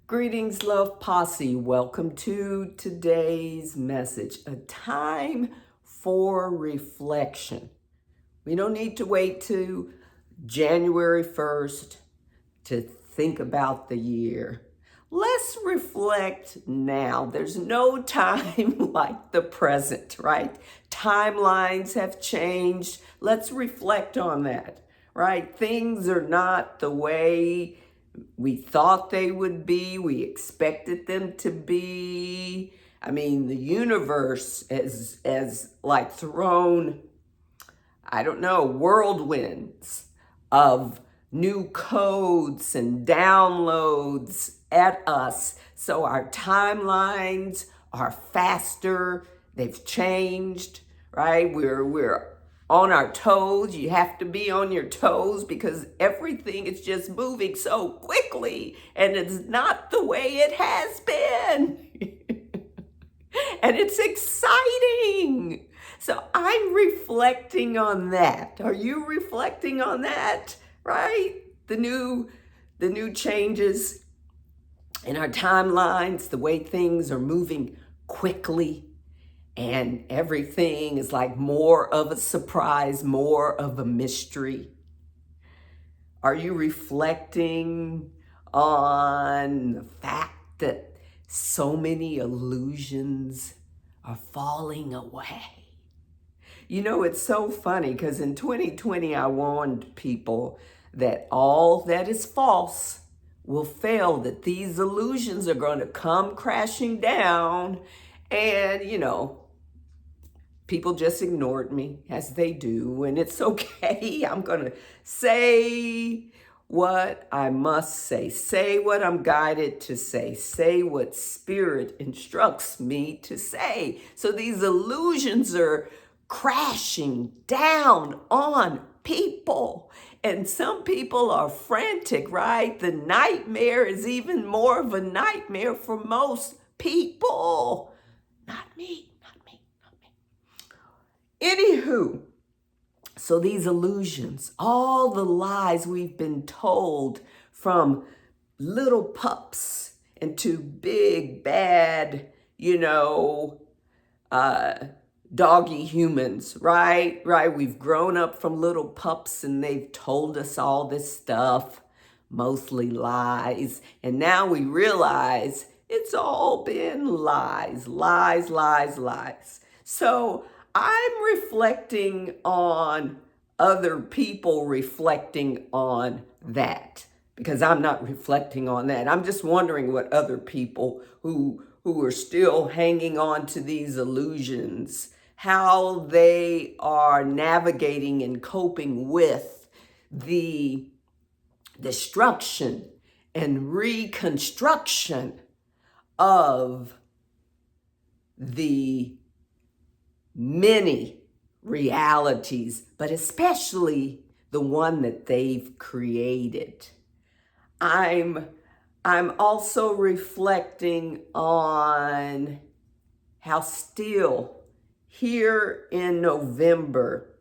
Greetings, love posse. Welcome to today's message, a time for reflection. We don't need to wait to January 1st to think about the year. Let's reflect now. There's no time like the present, right? Timelines have changed. Let's reflect on that, right? Things are not the way we thought they would be. We expected them to be. I mean, the universe has like thrown, I don't know, whirlwinds of new codes and downloads at us. So our timelines are faster. They've changed, right? We're on our toes. You have to be on your toes because everything is just moving so quickly and it's not the way it has been. And it's exciting. So I'm reflecting on that. Are you reflecting on that? Right? The new changes in our timelines, the way things are moving quickly, and everything is like more of a surprise, more of a mystery. Are you reflecting on the fact that so many illusions are falling away? You know, it's so funny because in 2020, I warned people that all that is false will fail, that these illusions are going to come crashing down. And, people just ignored me, as they do, and it's okay. I'm going to say what I must say what I'm guided to say what Spirit instructs me to say. So these illusions are crashing down on people. And some people are frantic, right? The nightmare is even more of a nightmare for most people. Not me. Anywho, so these illusions, all the lies we've been told from little pups into big, bad, doggy humans, right? Right? We've grown up from little pups and they've told us all this stuff, mostly lies. And now we realize it's all been lies. So I'm reflecting on other people reflecting on that because I'm not reflecting on that. I'm just wondering what other people who are still hanging on to these illusions, how they are navigating and coping with the destruction and reconstruction of the many realities, but especially the one that they've created. I'm also reflecting on how still here in November,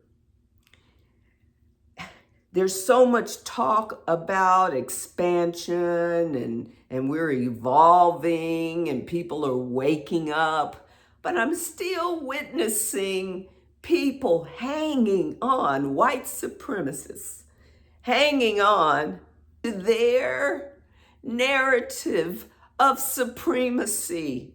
there's so much talk about expansion and we're evolving and people are waking up. But I'm still witnessing people hanging on, white supremacists, hanging on to their narrative of supremacy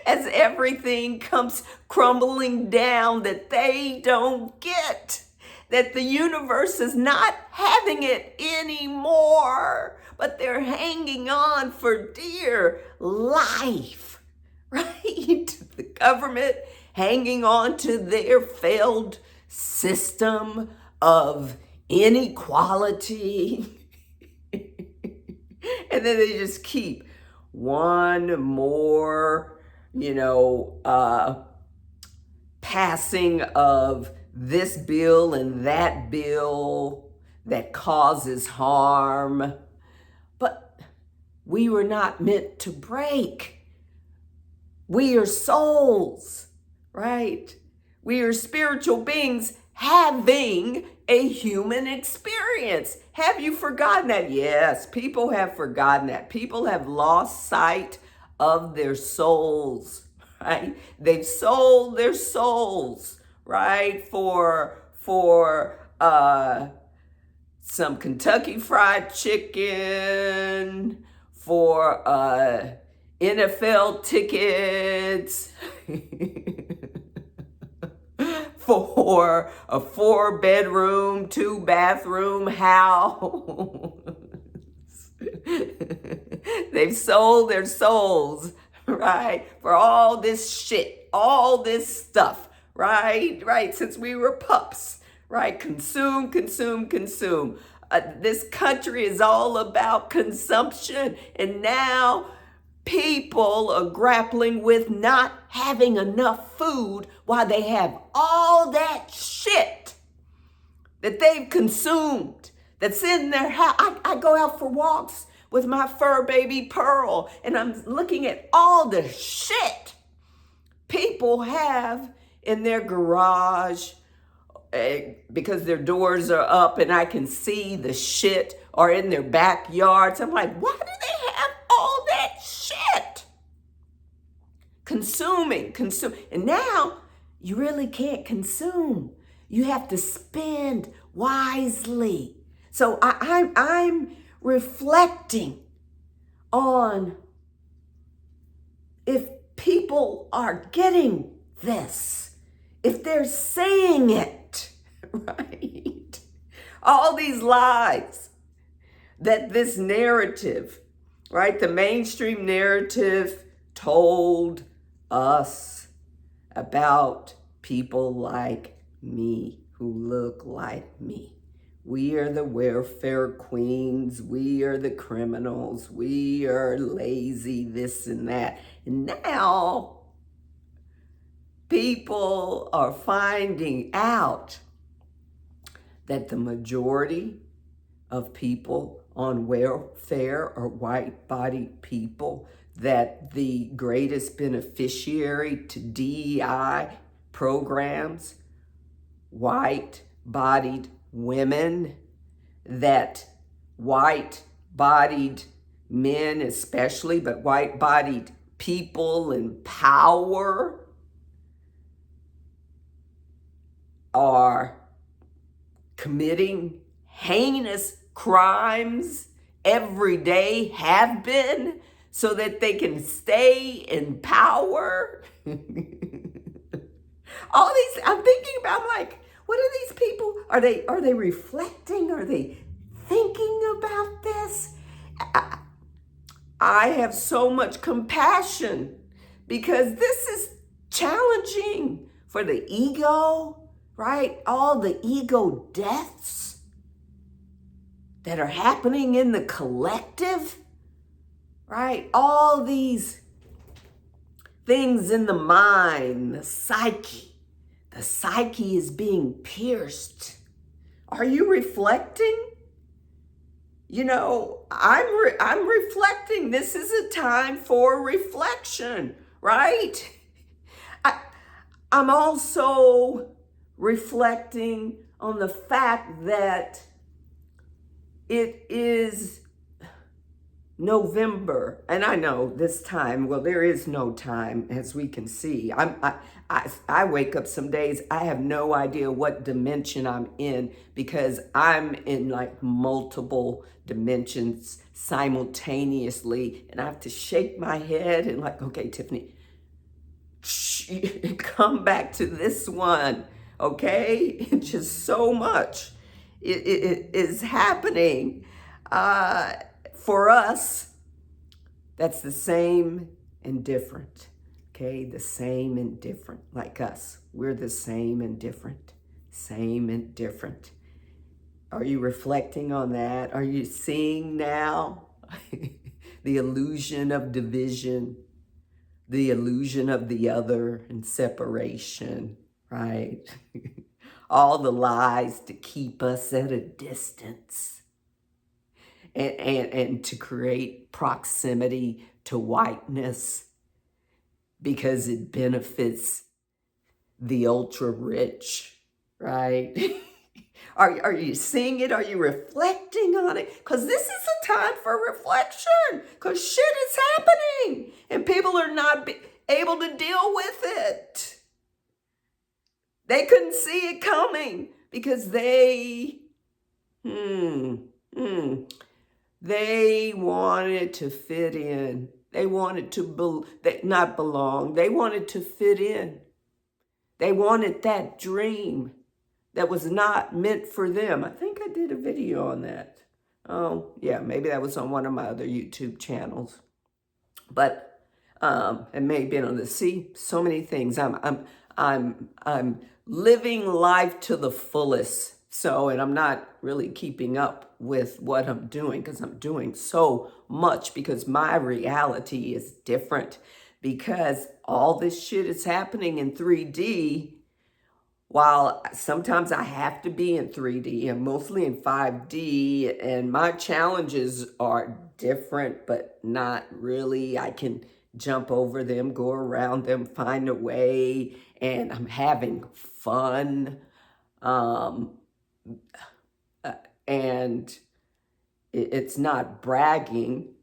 as everything comes crumbling down that they don't get, that the universe is not having it anymore, but they're hanging on for dear life. Right? The government hanging on to their failed system of inequality. And then they just keep one more, passing of this bill and that bill that causes harm. But we were not meant to break. We are souls, right? We are spiritual beings having a human experience. Have you forgotten that? Yes, people have forgotten that. People have lost sight of their souls, right? They've sold their souls, right, for some Kentucky Fried Chicken, for NFL tickets, for a 4-bedroom, 2-bathroom house. They've sold their souls, right, for all this shit, all this stuff, right, since we were pups, right, consume, consume, consume. This country is all about consumption, and now people are grappling with not having enough food while they have all that shit that they've consumed that's in their house. I go out for walks with my fur baby Pearl, and I'm looking at all the shit people have in their garage because their doors are up and I can see the shit, or in their backyards. I'm like, why do they have all that shit? Consuming. And now you really can't consume. You have to spend wisely. So I'm reflecting on if people are getting this, if they're saying it, right? All these lies that this narrative, right, the mainstream narrative told us about people like me who look like me. We are the welfare queens. We are the criminals. We are lazy, this and that. And now people are finding out that the majority of people on welfare are white-bodied people, that the greatest beneficiary to DEI programs, white-bodied women, that white-bodied men especially, but white-bodied people in power are committing heinous crimes every day, have been, so that they can stay in power. All these, I'm thinking about, like, what are these people? Are they reflecting? Are they thinking about this? I have so much compassion because this is challenging for the ego, right? All the ego deaths that are happening in the collective, right? All these things in the mind, the psyche. The psyche is being pierced. Are you reflecting? You know, I'm reflecting. This is a time for reflection, right? I'm also reflecting on the fact that it is November, and I know this time, well, there is no time, as we can see. I wake up some days, I have no idea what dimension I'm in, because I'm in like multiple dimensions simultaneously, and I have to shake my head and like, okay, Tyffany, come back to this one, okay? Just so much it is happening. For us, that's the same and different, okay? The same and different, like us. We're the same and different, same and different. Are you reflecting on that? Are you seeing now the illusion of division, the illusion of the other and separation, right? All the lies to keep us at a distance. And to create proximity to whiteness because it benefits the ultra rich, right? Are you seeing it? Are you reflecting on it? Because this is a time for reflection, because shit is happening and people are not able to deal with it. They couldn't see it coming because they wanted to fit in. They wanted to not belong. They wanted to fit in. They wanted that dream that was not meant for them. I think I did a video on that. Oh, yeah, maybe that was on one of my other YouTube channels. But it may have been on the so many things. I'm living life to the fullest. So, and I'm not really keeping up with what I'm doing because I'm doing so much because my reality is different, because all this shit is happening in 3D. While sometimes I have to be in 3D, I'm mostly in 5D, and my challenges are different, but not really. I can jump over them, go around them, find a way, and I'm having fun. And it's not bragging.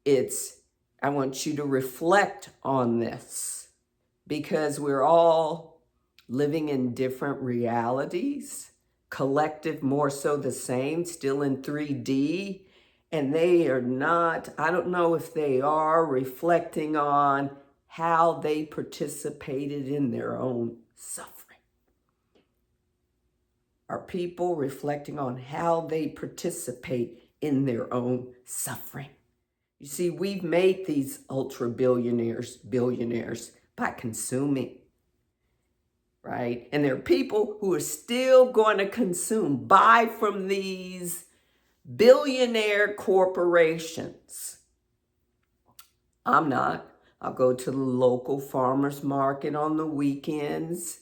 I want you to reflect on this, because we're all living in different realities, collective more so the same, still in 3D, and they are not, I don't know if they are reflecting on how they participated in their own suffering. Are people reflecting on how they participate in their own suffering? You see, we've made these ultra billionaires by consuming, right? And there are people who are still going to consume, buy from these billionaire corporations. I'm not. I'll go to the local farmer's market on the weekends,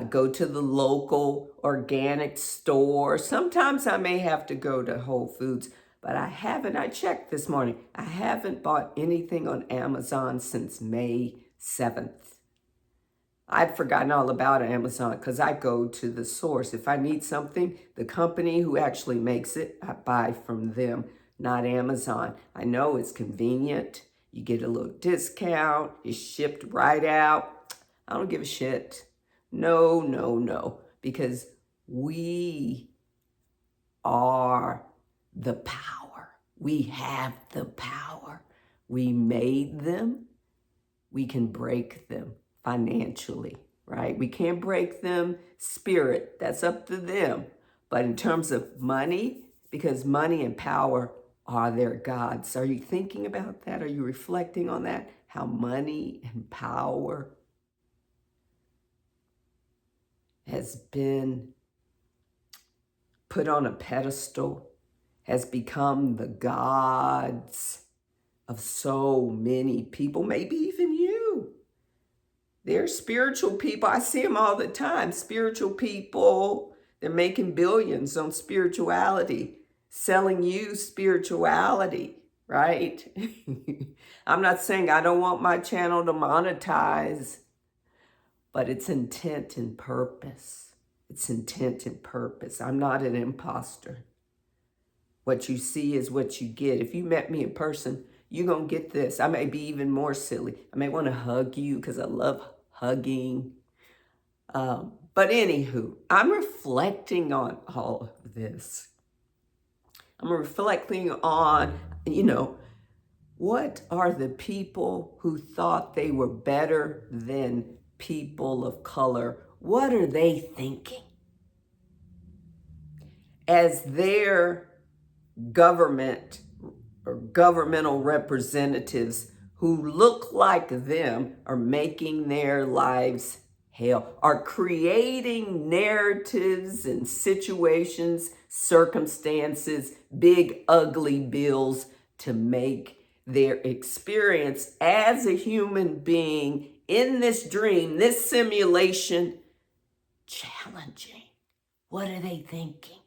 go to the local organic store. Sometimes I may have to go to Whole Foods, but I checked this morning, I haven't bought anything on Amazon since May 7th. I've forgotten all about Amazon because I go to the source. If I need something, the company who actually makes it, I buy from them, not Amazon. I know it's convenient. You get a little discount. It's shipped right out. I don't give a shit. No. Because we are the power. We have the power. We made them. We can break them financially, right? We can't break them spirit. That's up to them. But in terms of money, because money and power are their gods. Are you thinking about that? Are you reflecting on that? How money and power has been put on a pedestal, has become the gods of so many people, maybe even you. They're spiritual people. I see them all the time. Spiritual people, they're making billions on spirituality, selling you spirituality, right? I'm not saying I don't want my channel to monetize, but it's intent and purpose. It's intent and purpose. I'm not an imposter. What you see is what you get. If you met me in person, you're going to get this. I may be even more silly. I may want to hug you because I love hugging. But anywho, I'm reflecting on all of this. I'm reflecting on, what are the people who thought they were better than people of color? What are they thinking? As their government or governmental representatives who look like them are making their lives hell, are creating narratives and situations, circumstances, big ugly bills to make their experience as a human being in this dream, this simulation, challenging. What are they thinking?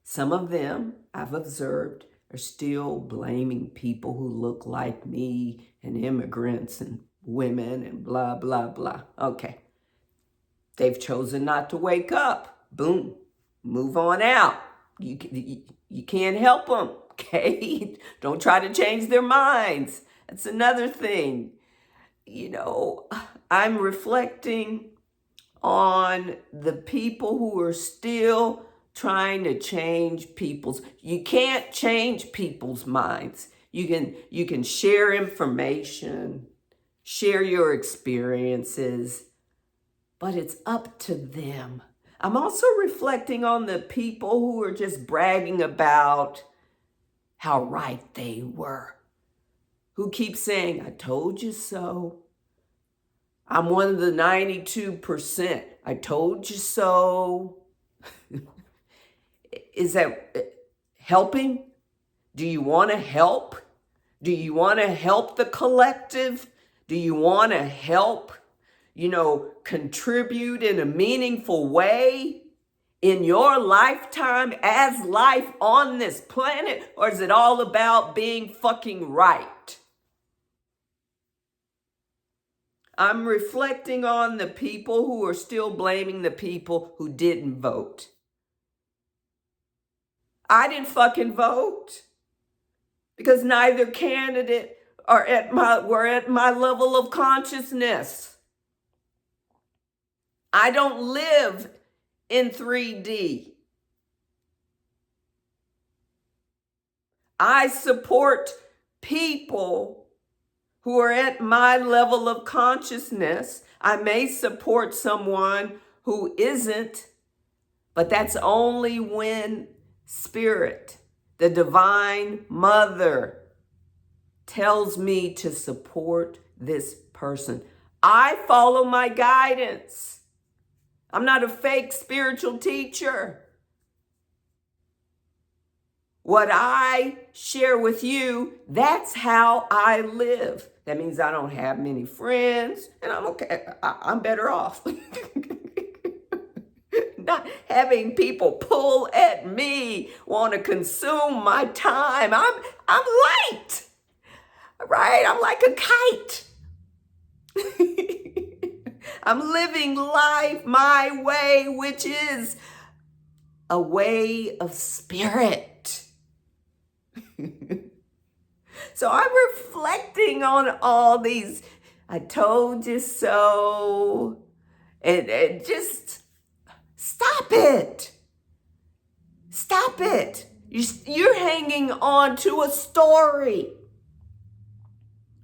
Some of them, I've observed, are still blaming people who look like me and immigrants and women and blah, blah, blah. Okay. They've chosen not to wake up. Boom. Move on out. You can't help them, okay? Don't try to change their minds. That's another thing. You know, I'm reflecting on the people who are still trying to change people's. You can't change people's minds. You can share information, share your experiences, but it's up to them. I'm also reflecting on the people who are just bragging about how right they were, who keep saying, I told you so. I'm one of the 92%. I told you so. Is that helping? Do you want to help? Do you want to help the collective? Do you want to help, contribute in a meaningful way in your lifetime as life on this planet? Or is it all about being fucking right? I'm reflecting on the people who are still blaming the people who didn't vote. I didn't fucking vote because neither candidate were at my level of consciousness. I don't live in 3D. I support people who are at my level of consciousness. I may support someone who isn't, but that's only when Spirit, the Divine Mother, tells me to support this person. I follow my guidance. I'm not a fake spiritual teacher. What I share with you, that's how I live. That means I don't have many friends, and I'm okay. I'm better off. Not having people pull at me, want to consume my time. I'm light, right? I'm like a kite. I'm living life my way, which is a way of spirit. So I'm reflecting on all these, I told you so, and just stop it. Stop it. You're hanging on to a story.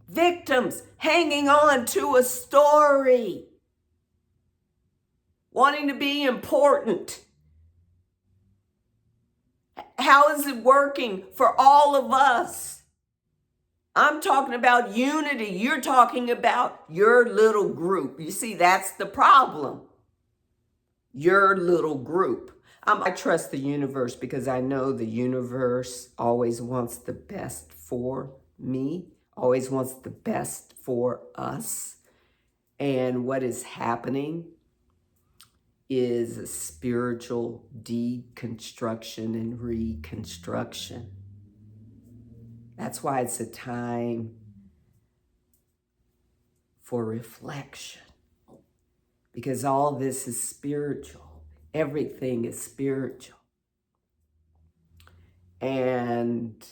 Victims hanging on to a story. Wanting to be important. How is it working for all of us? I'm talking about unity. You're talking about your little group. You see, that's the problem. Your little group. I trust the universe because I know the universe always wants the best for me, always wants the best for us. And what is happening is a spiritual deconstruction and reconstruction. That's why it's a time for reflection, because all this is spiritual. Everything is spiritual. And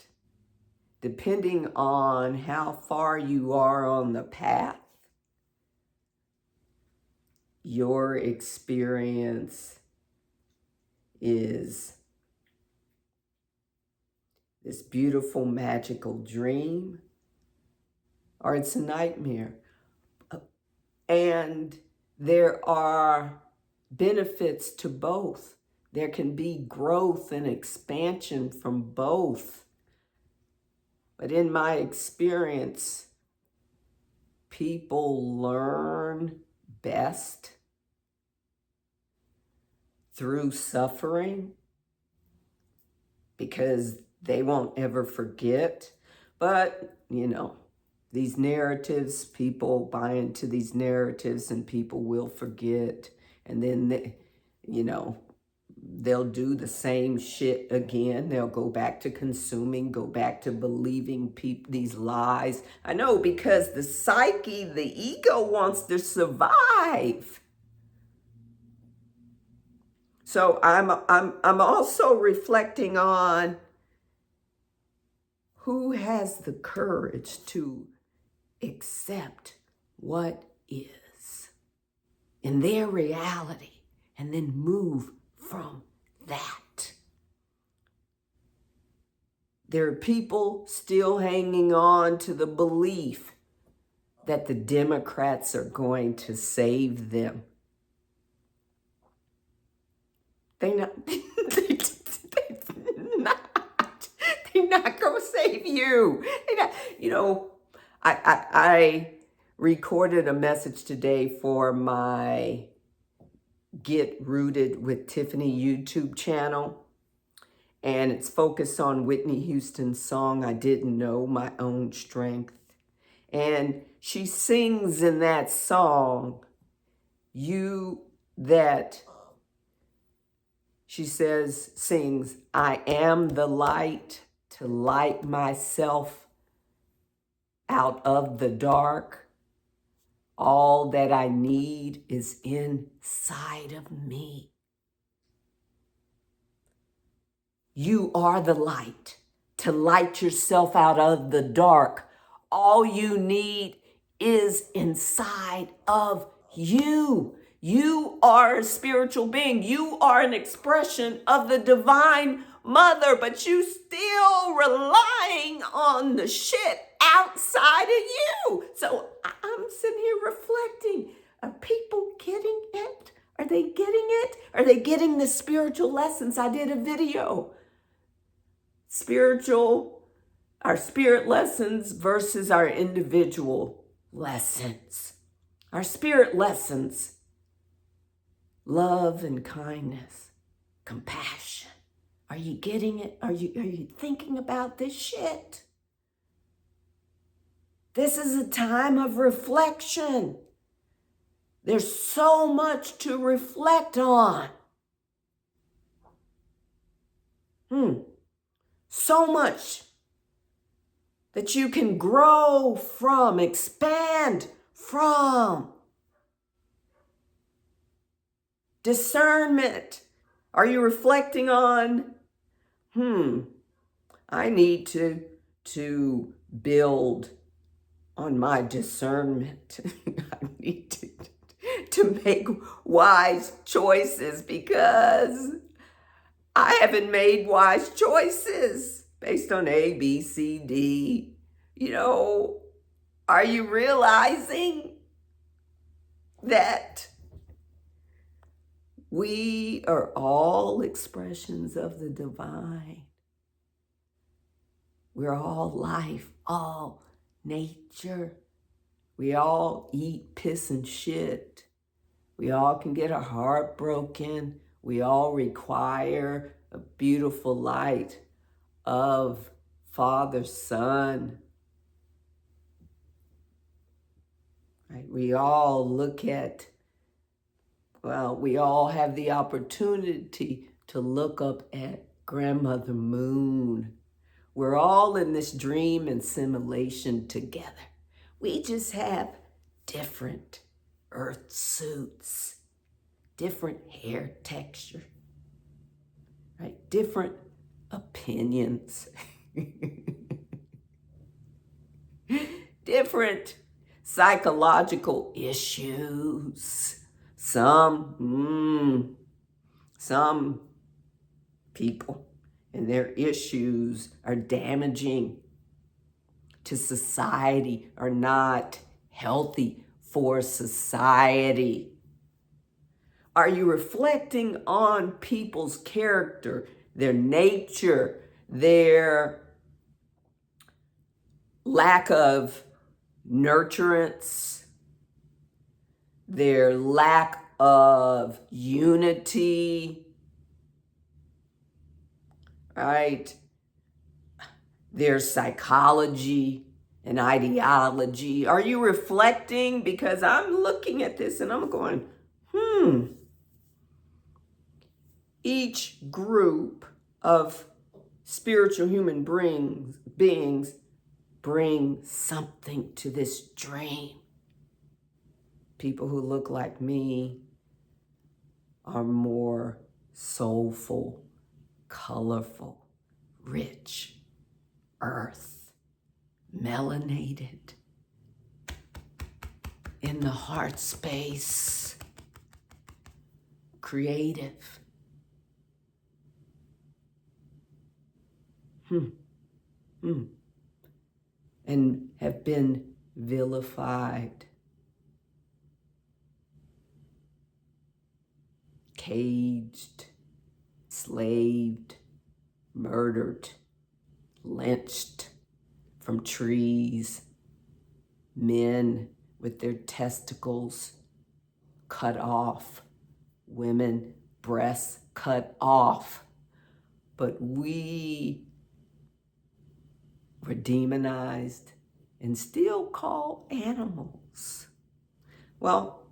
depending on how far you are on the path, your experience is this beautiful, magical dream, or it's a nightmare. And there are benefits to both. There can be growth and expansion from both. But in my experience, people learn best through suffering because they won't ever forget. But, these narratives, people buy into these narratives and people will forget. And then, they'll do the same shit again. They'll go back to consuming, go back to believing these lies. I know, because the psyche, the ego wants to survive. So I'm also reflecting on who has the courage to accept what is in their reality and then move from that. There are people still hanging on to the belief that the Democrats are going to save them. They're not. They're not going to save you. You know, I recorded a message today for my Get Rooted with Tyffany YouTube channel. And it's focused on Whitney Houston's song, I Didn't Know My Own Strength. And she sings in that song, she sings, I am the light to light myself out of the dark. All that I need is inside of me. You are the light to light yourself out of the dark. All you need is inside of you. You are a spiritual being. You are an expression of the divine mother, but you still relying on the shit outside of you. So I'm sitting here reflecting. Are people getting it? Are they getting it? Are they getting the spiritual lessons? I did a video. Our spirit lessons versus our individual lessons. Our spirit lessons, love and kindness, compassion. Are you getting it? Are you thinking about this shit? This is a time of reflection. There's so much to reflect on. So much that you can grow from, expand from. Discernment. Are you reflecting on, I need to build on my discernment. I need to make wise choices because I haven't made wise choices based on A, B, C, D. You know, are you realizing that we are all expressions of the divine? We're all life, all nature. We all eat piss and shit. We all can get our heart broken. We all require a beautiful light of Father, Son. Right? We all we all have the opportunity to look up at Grandmother Moon. We're all in this dream and simulation together. We just have different earth suits, different hair texture, right? Different opinions, different psychological issues. Some people and their issues are damaging to society, are not healthy for society. Are you reflecting on people's character, their nature, their lack of nurturance, their lack of unity, right? Their psychology and ideology? Are you reflecting? Because I'm looking at this and I'm going, Each group of spiritual human beings bring something to this dream. People who look like me are more soulful, colorful, rich, earth, melanated, in the heart space, creative. And have been vilified, caged, enslaved, murdered, lynched from trees, men with their testicles cut off, women breasts cut off. But we were demonized and still called animals. Well,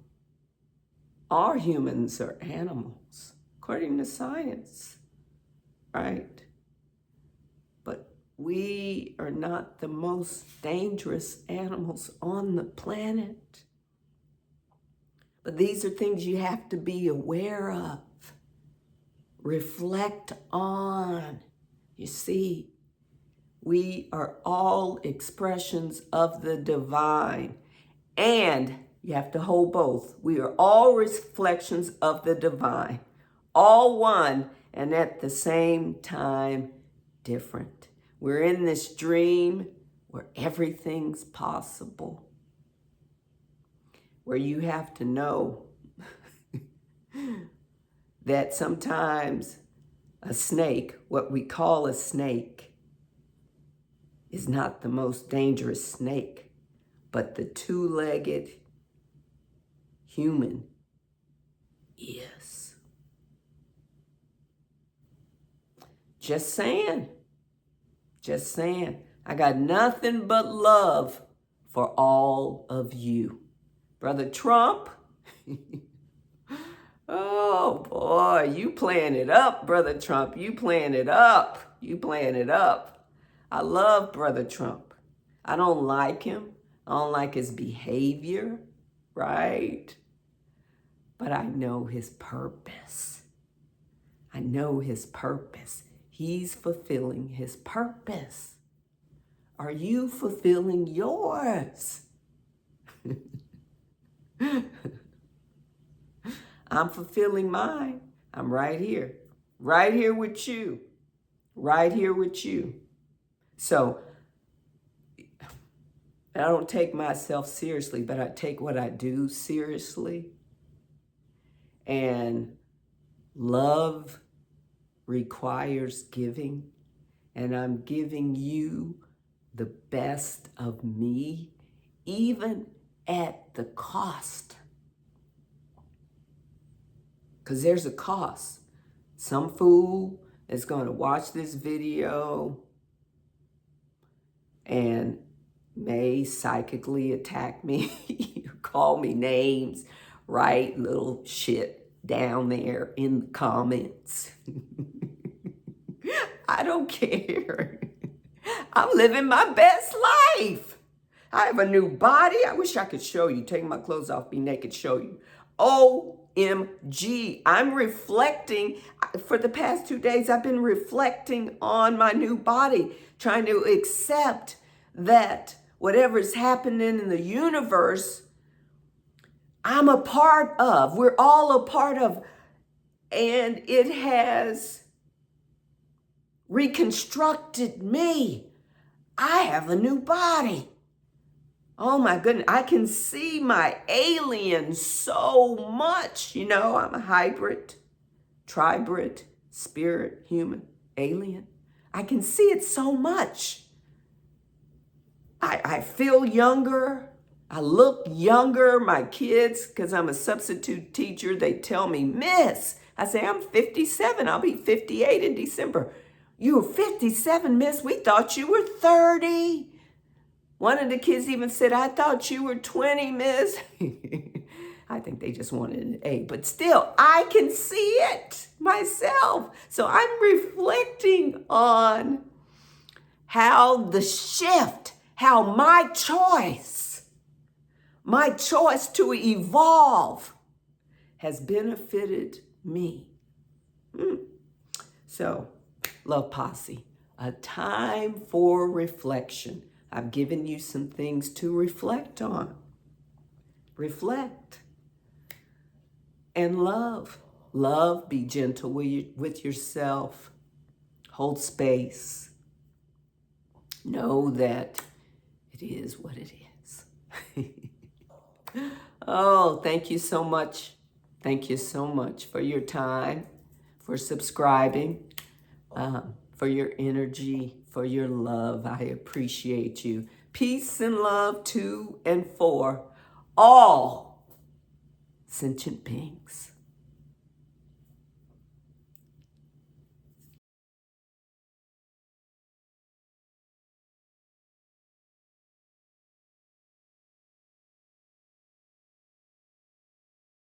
all humans are animals, according to science, right? But we are not the most dangerous animals on the planet. But these are things you have to be aware of, reflect on. You see, we are all expressions of the divine, and you have to hold both. We are all reflections of the divine, all one, and at the same time, different. We're in this dream where everything's possible, where you have to know that sometimes a snake, what we call a snake, is not the most dangerous snake, but the two-legged human is. Just saying. Just saying. I got nothing but love for all of you. Brother Trump, oh boy, you playing it up, Brother Trump. You playing it up. You playing it up. I love Brother Trump. I don't like him. I don't like his behavior, right? But I know his purpose. I know his purpose. He's fulfilling his purpose. Are you fulfilling yours? I'm fulfilling mine. I'm right here with you, right here with you. So I don't take myself seriously, but I take what I do seriously. And love requires giving, and I'm giving you the best of me, even at the cost. Because there's a cost. Some fool is going to watch this video and may psychically attack me, call me names, write little shit down there in the comments. I don't care. I'm living my best life. I have a new body. I wish I could show you. Take my clothes off, be naked, show you. OMG. I'm reflecting. For the past 2 days, I've been reflecting on my new body, trying to accept that whatever's happening in the universe, I'm a part of. We're all a part of. And it has reconstructed me. I have a new body. Oh my goodness, I can see my alien so much. You know, I'm a hybrid, tribrid, spirit, human, alien. I can see it so much. I feel younger. I look younger. My kids, because I'm a substitute teacher, they tell me, Miss, I say, I'm 57. I'll be 58 in December. You were 57, Miss. We thought you were 30. One of the kids even said, I thought you were 20, Miss. I think they just wanted an A, but still, I can see it myself. So I'm reflecting on how the shift, how my choice to evolve has benefited me. So, Love Posse, a time for reflection. I've given you some things to reflect on. Reflect and love. Love, be gentle with yourself. Hold space. Know that it is what it is. Oh, thank you so much. Thank you so much for your time, for subscribing, for your energy, for your love. I appreciate you. Peace and love to and for all sentient beings.